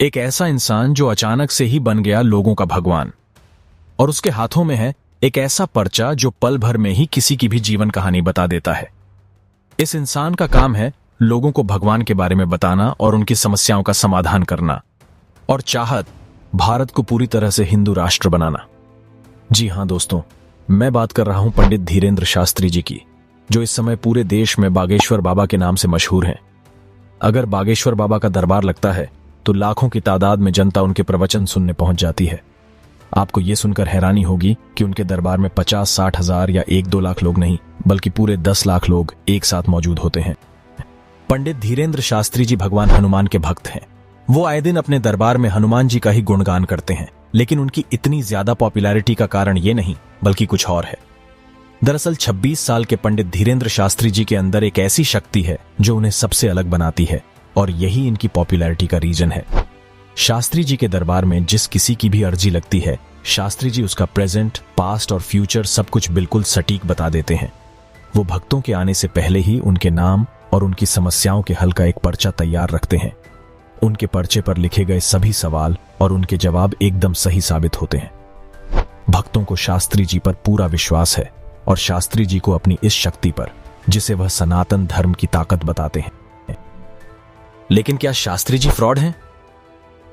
एक ऐसा इंसान जो अचानक से ही बन गया लोगों का भगवान, और उसके हाथों में है एक ऐसा पर्चा जो पल भर में ही किसी की भी जीवन कहानी बता देता है। इस इंसान का काम है लोगों को भगवान के बारे में बताना और उनकी समस्याओं का समाधान करना, और चाहत भारत को पूरी तरह से हिंदू राष्ट्र बनाना। जी हां दोस्तों, मैं बात कर रहा हूं पंडित धीरेंद्र शास्त्री जी की, जो इस समय पूरे देश में बागेश्वर बाबा के नाम से मशहूर हैं। अगर बागेश्वर बाबा का दरबार लगता है तो लाखों की तादाद में जनता उनके प्रवचन सुनने पहुंच जाती है। आपको यह सुनकर हैरानी होगी कि उनके दरबार में 50-60 हजार या 1-2 लाख लोग नहीं, बल्कि पूरे 10 लाख लोग एक साथ मौजूद होते हैं। पंडित धीरेंद्र शास्त्री जी भगवान हनुमान के भक्त हैं। वो आए दिन अपने दरबार में हनुमान जी का ही गुणगान करते हैं, लेकिन उनकी इतनी ज्यादा पॉपुलैरिटी का कारण ये नहीं बल्कि कुछ और है। दरअसल 26 साल के पंडित धीरेंद्र शास्त्री जी के अंदर एक ऐसी शक्ति है जो उन्हें सबसे अलग बनाती है, और यही इनकी पॉपुलैरिटी का रीजन है। शास्त्री जी के दरबार में जिस किसी की भी अर्जी लगती है, शास्त्री जी उसका प्रेजेंट, पास्ट और फ्यूचर सब कुछ बिल्कुल सटीक बता देते हैं। वो भक्तों के आने से पहले ही उनके नाम और उनकी समस्याओं के हल का एक पर्चा तैयार रखते हैं। उनके पर्चे पर लिखे गए सभी सवाल और उनके जवाब एकदम सही साबित होते हैं। भक्तों को शास्त्री जी पर पूरा विश्वास है और शास्त्री जी को अपनी इस शक्ति पर, जिसे वह सनातन धर्म की ताकत बताते हैं। लेकिन क्या शास्त्री जी फ्रॉड हैं?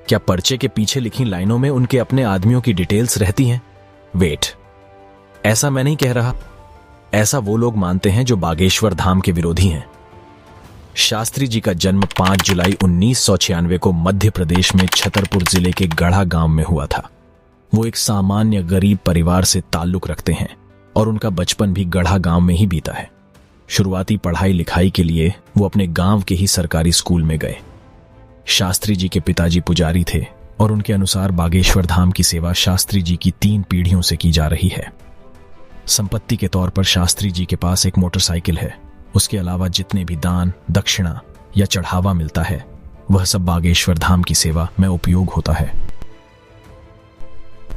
क्या पर्चे के पीछे लिखी लाइनों में उनके अपने आदमियों की डिटेल्स रहती हैं? वेट, ऐसा मैं नहीं कह रहा। ऐसा वो लोग मानते हैं जो बागेश्वर धाम के विरोधी हैं। शास्त्री जी का जन्म 5 जुलाई 1996 को मध्य प्रदेश में छतरपुर जिले के गढ़ा गांव में हुआ था। वो एक सामान्य गरीब परिवार से ताल्लुक रखते हैं और उनका बचपन भी गढ़ा गांव में ही बीता है। शुरुआती पढ़ाई लिखाई के लिए वो अपने गांव के ही सरकारी स्कूल में गए। शास्त्री जी के पिताजी पुजारी थे और उनके अनुसार बागेश्वर धाम की सेवा शास्त्री जी की 3 पीढ़ियों से की जा रही है। संपत्ति के तौर पर शास्त्री जी के पास एक मोटरसाइकिल है। उसके अलावा जितने भी दान, दक्षिणा या चढ़ावा मिलता है, वह सब बागेश्वर धाम की सेवा में उपयोग होता है।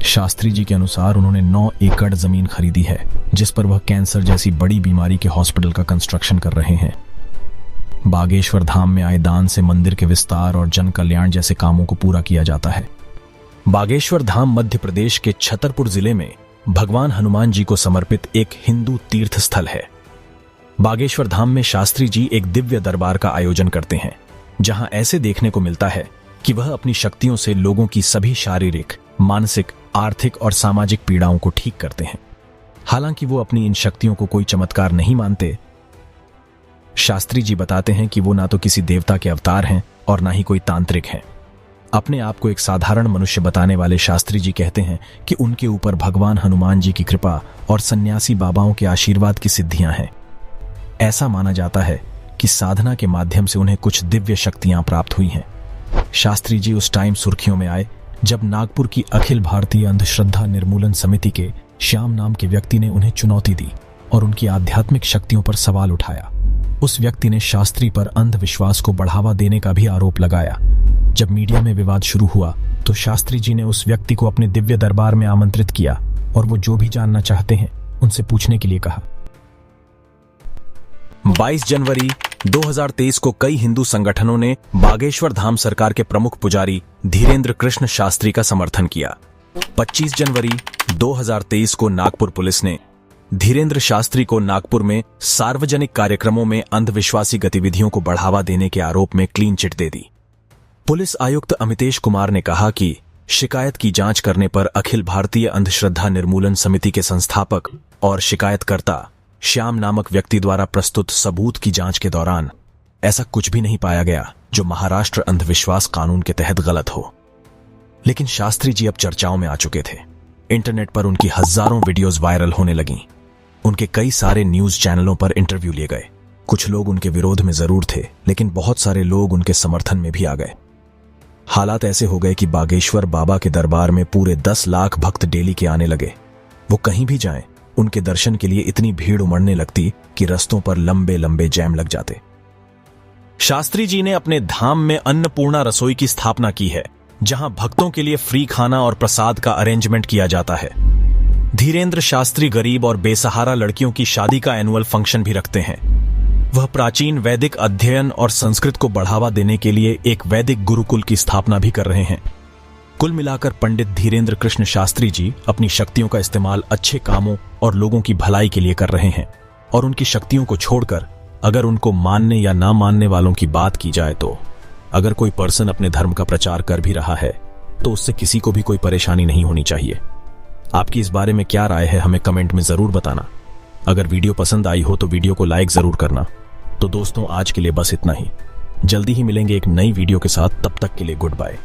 शास्त्री जी के अनुसार उन्होंने 9 एकड़ जमीन खरीदी है, जिस पर वह कैंसर जैसी बड़ी बीमारी के हॉस्पिटल का कंस्ट्रक्शन कर रहे हैं। बागेश्वर धाम में आए दान से मंदिर के विस्तार और जन कल्याण जैसे कामों को पूरा किया जाता है। बागेश्वर धाम मध्य प्रदेश के छतरपुर जिले में भगवान हनुमान जी को समर्पित एक हिंदू तीर्थ स्थल है। बागेश्वर धाम में शास्त्री जी एक दिव्य दरबार का आयोजन करते हैं, जहां ऐसे देखने को मिलता है कि वह अपनी शक्तियों से लोगों की सभी शारीरिक, मानसिक, आर्थिक और सामाजिक पीड़ाओं को ठीक करते हैं। हालांकि वो अपनी इन शक्तियों को कोई चमत्कार नहीं मानते। शास्त्री जी बताते हैं कि वो ना तो किसी देवता के अवतार हैं और ना ही कोई तांत्रिक हैं। अपने आप को एक साधारण मनुष्य बताने वाले शास्त्री जी कहते हैं कि उनके ऊपर भगवान हनुमान जी की कृपा और सन्यासी बाबाओं के आशीर्वाद की सिद्धियां हैं। ऐसा माना जाता है कि साधना के माध्यम से उन्हें कुछ दिव्य शक्तियां प्राप्त हुई हैं। शास्त्री जी उस टाइम सुर्खियों में आए जब नागपुर की अखिल भारतीय अंधश्रद्धा निर्मूलन समिति के श्याम नाम के व्यक्ति ने उन्हें चुनौती दी और उनकी आध्यात्मिक शक्तियों पर सवाल उठाया। उस व्यक्ति ने शास्त्री पर अंधविश्वास को बढ़ावा देने का भी आरोप लगाया। जब मीडिया में विवाद शुरू हुआ तो शास्त्री जी ने उस व्यक्ति को अपने दिव्य दरबार में आमंत्रित किया और वो जो भी जानना चाहते हैं उनसे पूछने के लिए कहा। 22 जनवरी 2023 को कई हिंदू संगठनों ने बागेश्वर धाम सरकार के प्रमुख पुजारी धीरेंद्र कृष्ण शास्त्री का समर्थन किया। 25 जनवरी 2023 को नागपुर पुलिस ने धीरेंद्र शास्त्री को नागपुर में सार्वजनिक कार्यक्रमों में अंधविश्वासी गतिविधियों को बढ़ावा देने के आरोप में क्लीन चिट दे दी। पुलिस आयुक्त अमितेश कुमार ने कहा कि शिकायत की जांच करने पर अखिल भारतीय अंधश्रद्धा निर्मूलन समिति के संस्थापक और शिकायतकर्ता श्याम नामक व्यक्ति द्वारा प्रस्तुत सबूत की जांच के दौरान ऐसा कुछ भी नहीं पाया गया जो महाराष्ट्र अंधविश्वास कानून के तहत गलत हो। लेकिन शास्त्री जी अब चर्चाओं में आ चुके थे। इंटरनेट पर उनकी हजारों वीडियोस वायरल होने लगीं। उनके कई सारे न्यूज चैनलों पर इंटरव्यू लिए गए। कुछ लोग उनके विरोध में जरूर थे, लेकिन बहुत सारे लोग उनके समर्थन में भी आ गए। हालात ऐसे हो गए कि बागेश्वर बाबा के दरबार में पूरे 10 लाख भक्त डेली के आने लगे। वो कहीं भी जाएं, उनके दर्शन के लिए इतनी भीड़ उमड़ने लगती कि रस्तों पर लंबे लंबे जैम लग जाते। शास्त्री जी ने अपने धाम में अन्नपूर्णा रसोई की स्थापना की है, जहां भक्तों के लिए फ्री खाना और प्रसाद का अरेंजमेंट किया जाता है। धीरेंद्र शास्त्री गरीब और बेसहारा लड़कियों की शादी का एनुअल फंक्शन भी रखते हैं। वह प्राचीन वैदिक अध्ययन और संस्कृत को बढ़ावा देने के लिए एक वैदिक गुरुकुल की स्थापना भी कर रहे हैं। कुल मिलाकर पंडित धीरेन्द्र कृष्ण शास्त्री जी अपनी शक्तियों का इस्तेमाल अच्छे कामों और लोगों की भलाई के लिए कर रहे हैं। और उनकी शक्तियों को छोड़कर अगर उनको मानने या ना मानने वालों की बात की जाए तो अगर कोई पर्सन अपने धर्म का प्रचार कर भी रहा है तो उससे किसी को भी कोई परेशानी नहीं होनी चाहिए। आपकी इस बारे में क्या राय है हमें कमेंट में जरूर बताना। अगर वीडियो पसंद आई हो तो वीडियो को लाइक जरूर करना। तो दोस्तों आज के लिए बस इतना ही। जल्दी ही मिलेंगे एक नई वीडियो के साथ, तब तक के लिए गुड बाय।